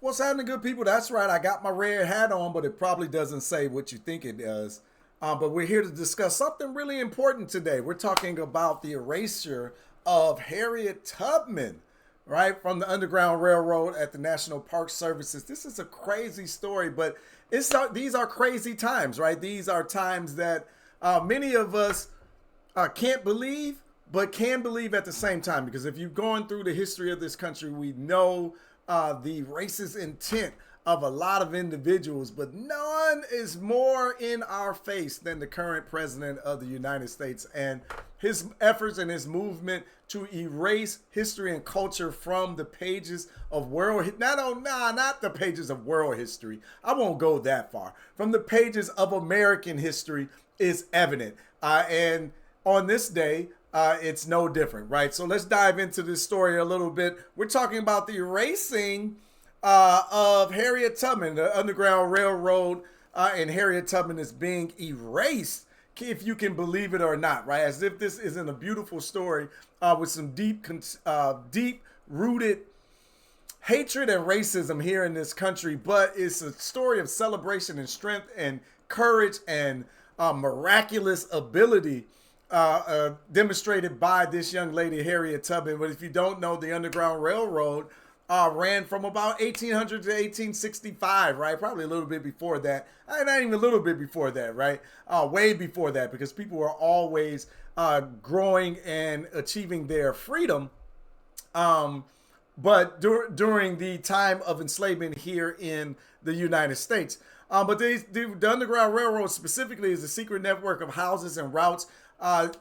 What's happening, good people? That's right. I got my red hat on, but it probably doesn't say what you think it does. But we're here to discuss something really important today. We're talking about the erasure of Harriet Tubman, right, from the Underground Railroad at the National Park Services. This is a crazy story, but these are crazy times, right? These are times that many of us can't believe, but can believe at the same time. Because if you've gone through the history of this country, we know the racist intent of a lot of individuals, but none is more in our face than the current president of the United States and his efforts and his movement to erase history and culture from the pages of not the pages of world history. I won't go that far. From the pages of American history is evident. And on this day, it's no different, right? So let's dive into this story a little bit. We're talking about the erasing of Harriet Tubman, the Underground Railroad, and Harriet Tubman is being erased, if you can believe it or not, right? As if this isn't a beautiful story with some deep-rooted hatred and racism here in this country, but it's a story of celebration and strength and courage and miraculous ability demonstrated by this young lady, Harriet Tubman. But if you don't know, the Underground Railroad ran from about 1800 to 1865, right? Probably a little bit before that. Not even a little bit before that, right? Way before that, because people were always growing and achieving their freedom. But during the time of enslavement here in the United States. But the Underground Railroad specifically is a secret network of houses and routes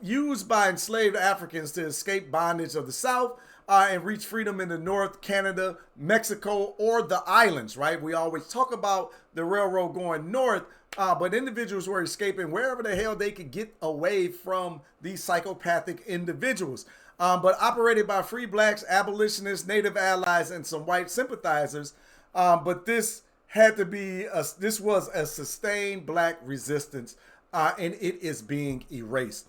used by enslaved Africans to escape bondage of the South and reach freedom in the North, Canada, Mexico, or the islands, right? We always talk about the railroad going north, but individuals were escaping wherever the hell they could get away from these psychopathic individuals. But operated by free blacks, abolitionists, native allies, and some white sympathizers. But this was a sustained black resistance, and it is being erased.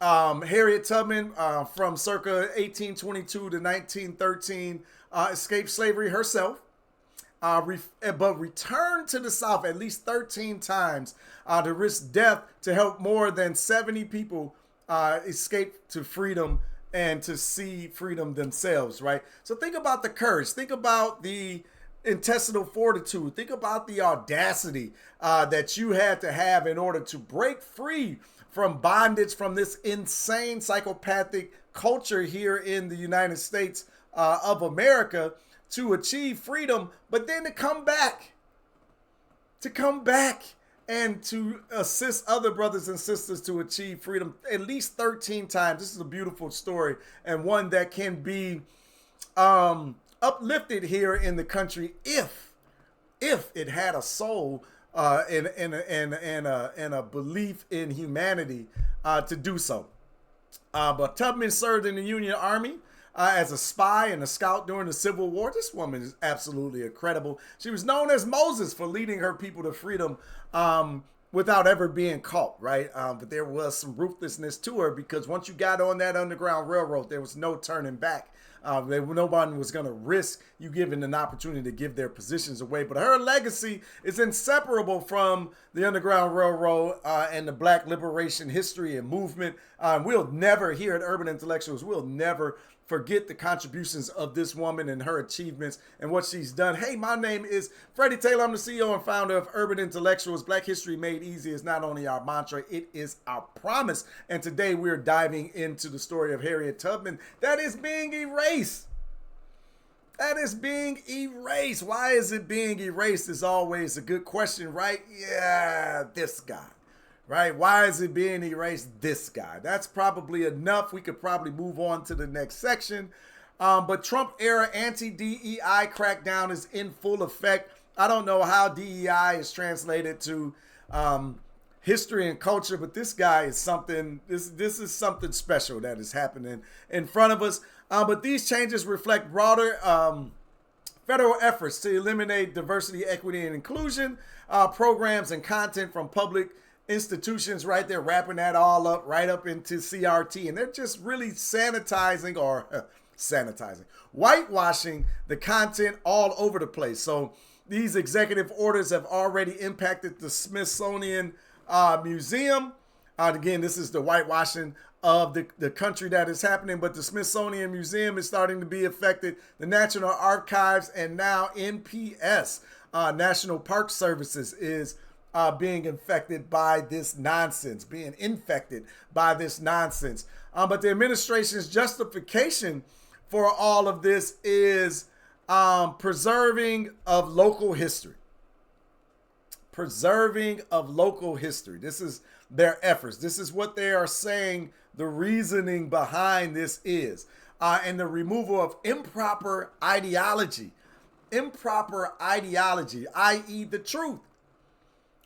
Harriet Tubman, from circa 1822 to 1913, escaped slavery herself, but returned to the South at least 13 times to risk death to help more than 70 people escape to freedom and to see freedom themselves, right? So think about the courage. Think about the intestinal fortitude. Think about the audacity that you had to have in order to break free from bondage from this insane psychopathic culture here in the United States of America to achieve freedom, but then to come back and to assist other brothers and sisters to achieve freedom at least 13 times. This is a beautiful story and one that can be uplifted here in the country if it had a soul and a belief in humanity to do so. But Tubman served in the Union Army as a spy and a scout during the Civil War. This woman is absolutely incredible. She was known as Moses for leading her people to freedom without ever being caught, right? But there was some ruthlessness to her because once you got on that Underground Railroad, there was no turning back. Nobody was going to risk you giving an opportunity to give their positions away. But her legacy is inseparable from the Underground Railroad and the Black liberation history and movement. We'll never, here at Urban Intellectuals, we'll never forget the contributions of this woman and her achievements and what she's done. Hey, my name is Freddie Taylor. I'm the CEO and founder of Urban Intellectuals. Black History Made Easy is not only our mantra, it is our promise. And today we're diving into the story of Harriet Tubman that is being erased. That is being erased. Why is it being erased is always a good question, right? Yeah, this guy. Right? Why is it being erased? This guy. That's probably enough. We could probably move on to the next section. But Trump-era anti-DEI crackdown is in full effect. I don't know how DEI is translated to history and culture, but this guy is something, this is something special that is happening in front of us. But these changes reflect broader federal efforts to eliminate diversity, equity, and inclusion programs and content from public institutions, right? They're wrapping that all up right up into CRT, and they're just really sanitizing or sanitizing. Whitewashing the content all over the place. So these executive orders have already impacted the Smithsonian Museum. Again, this is the whitewashing of the country that is happening, but the Smithsonian Museum is starting to be affected. The National Archives and now NPS, National Park Services, is being infected by this nonsense, being infected by this nonsense. But the administration's justification for all of this is preserving of local history. Preserving of local history. This is their efforts. This is what they are saying the reasoning behind this is. And the removal of improper ideology. Improper ideology, i.e. the truth.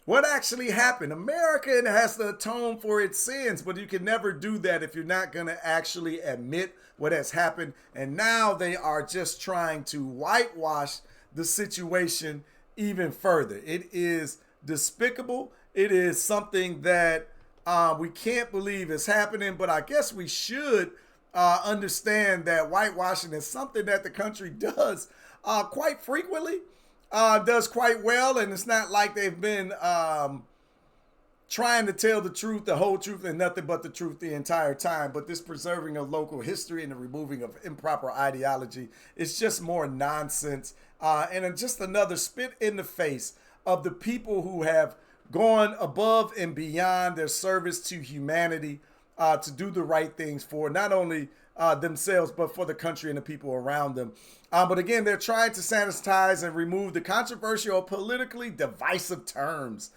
What actually happened? America has to atone for its sins, but you can never do that if you're not going to actually admit what has happened. And now they are just trying to whitewash the situation even further. It is despicable. It is something that we can't believe is happening, but I guess we should understand that whitewashing is something that the country does quite frequently. Does quite well, and it's not like they've been trying to tell the truth, the whole truth, and nothing but the truth the entire time. But this preserving of local history and the removing of improper ideology is just more nonsense and just another spit in the face of the people who have gone above and beyond their service to humanity to do the right things for not only themselves, but for the country and the people around them. But again, they're trying to sanitize and remove the controversial, politically divisive terms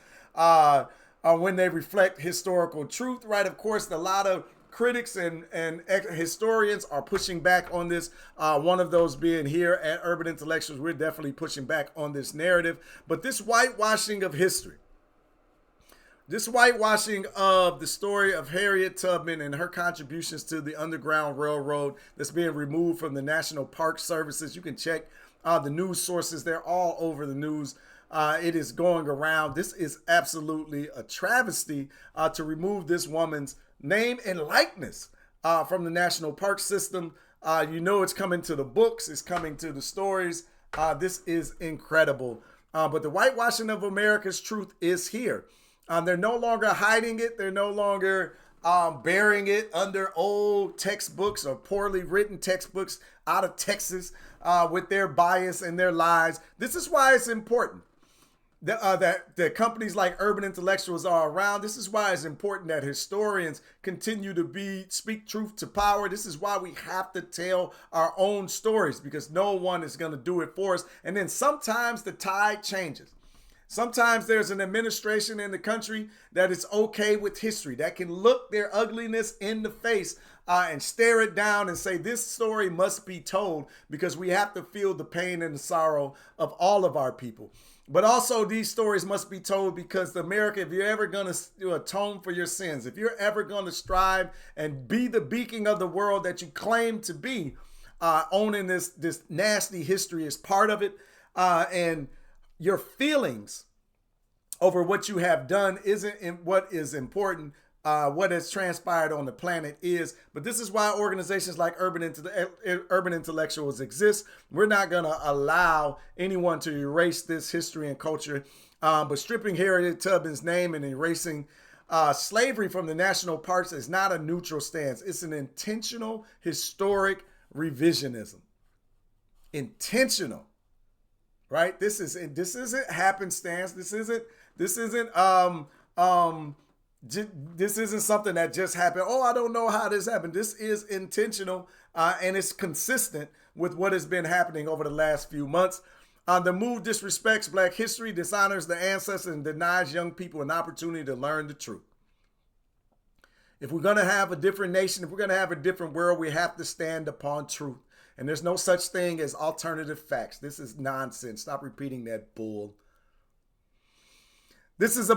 when they reflect historical truth, right? Of course, a lot of critics and historians are pushing back on this. One of those being here at Urban Intellectuals, we're definitely pushing back on this narrative. But this whitewashing of history, this whitewashing of the story of Harriet Tubman and her contributions to the Underground Railroad that's being removed from the National Park Services. You can check the news sources. They're all over the news. It is going around. This is absolutely a travesty to remove this woman's name and likeness from the National Park System. You know it's coming to the books. It's coming to the stories. This is incredible. But the whitewashing of America's truth is here. They're no longer hiding it. They're no longer burying it under old textbooks or poorly written textbooks out of Texas with their bias and their lies. This is why it's important that companies like Urban Intellectuals are around. This is why it's important that historians continue to speak truth to power. This is why we have to tell our own stories, because no one is going to do it for us. And then sometimes the tide changes. Sometimes there's an administration in the country that is okay with history, that can look their ugliness in the face and stare it down and say, this story must be told because we have to feel the pain and the sorrow of all of our people. But also these stories must be told because America, if you're ever going to atone for your sins, if you're ever going to strive and be the beacon of the world that you claim to be, owning this nasty history is part of it. And your feelings over what you have done isn't what is important. What has transpired on the planet is. But this is why organizations like Urban Intellectuals exist. We're not going to allow anyone to erase this history and culture. But stripping Harriet Tubman's name and erasing slavery from the national parks is not a neutral stance. It's an intentional historic revisionism. Intentional. Right? This isn't happenstance. This isn't something that just happened. Oh, I don't know how this happened. This is intentional and it's consistent with what has been happening over the last few months. The move disrespects Black history, dishonors the ancestors, and denies young people an opportunity to learn the truth. If we're going to have a different nation, if we're going to have a different world, we have to stand upon truth. And there's no such thing as alternative facts. This is nonsense. Stop repeating that bull. This is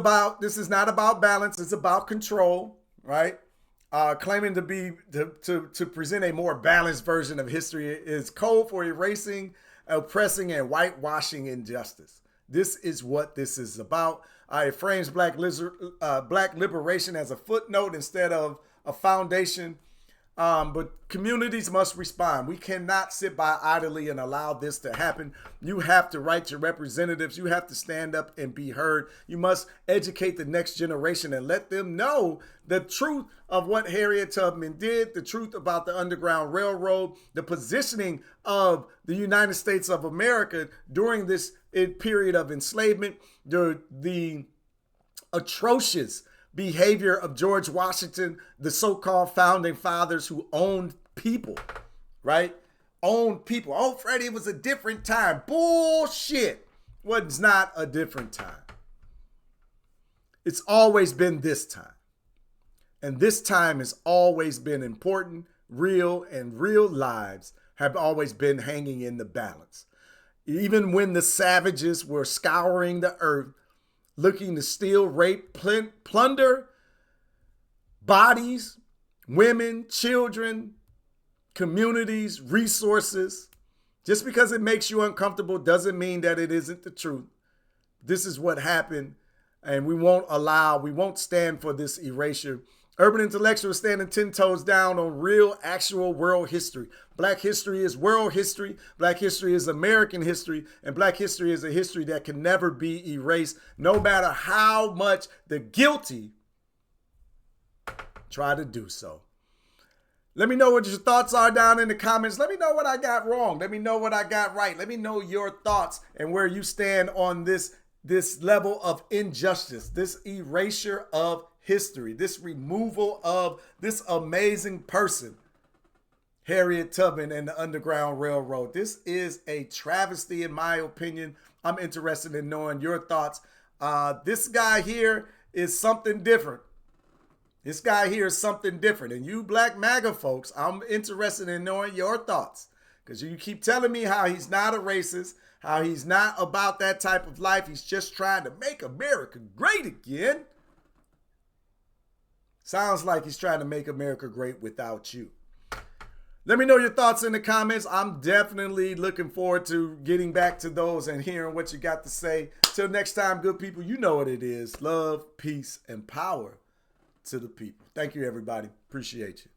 not about balance. It's about control, right? Claiming to present a more balanced version of history is code for erasing, oppressing, and whitewashing injustice. This is what this is about. It frames Black liberation as a footnote instead of a foundation. But communities must respond. We cannot sit by idly and allow this to happen. You have to write your representatives. You have to stand up and be heard. You must educate the next generation and let them know the truth of what Harriet Tubman did, the truth about the Underground Railroad, the positioning of the United States of America during this period of enslavement, the atrocious behavior of George Washington, the so-called founding fathers who owned people, right? Owned people. Oh, Freddie, it was a different time. Bullshit. Was not a different time. It's always been this time. And this time has always been important, real, and real lives have always been hanging in the balance. Even when the savages were scouring the earth, looking to steal, rape, plunder bodies, women, children, communities, resources. Just because it makes you uncomfortable doesn't mean that it isn't the truth. This is what happened, and we won't stand for this erasure. Urban intellectuals standing 10 toes down on real, actual world history. Black history is world history. Black history is American history. And Black history is a history that can never be erased, no matter how much the guilty try to do so. Let me know what your thoughts are down in the comments. Let me know what I got wrong. Let me know what I got right. Let me know your thoughts and where you stand on this level of injustice, this erasure of history, this removal of this amazing person, Harriet Tubman and the Underground Railroad. This is a travesty, in my opinion. I'm interested in knowing your thoughts. This guy here is something different. This guy here is something different. And you Black MAGA folks, I'm interested in knowing your thoughts, because you keep telling me how he's not a racist, how he's not about that type of life. He's just trying to make America great again. Sounds like he's trying to make America great without you. Let me know your thoughts in the comments. I'm definitely looking forward to getting back to those and hearing what you got to say. Till next time, good people, you know what it is. Love, peace, and power to the people. Thank you, everybody. Appreciate you.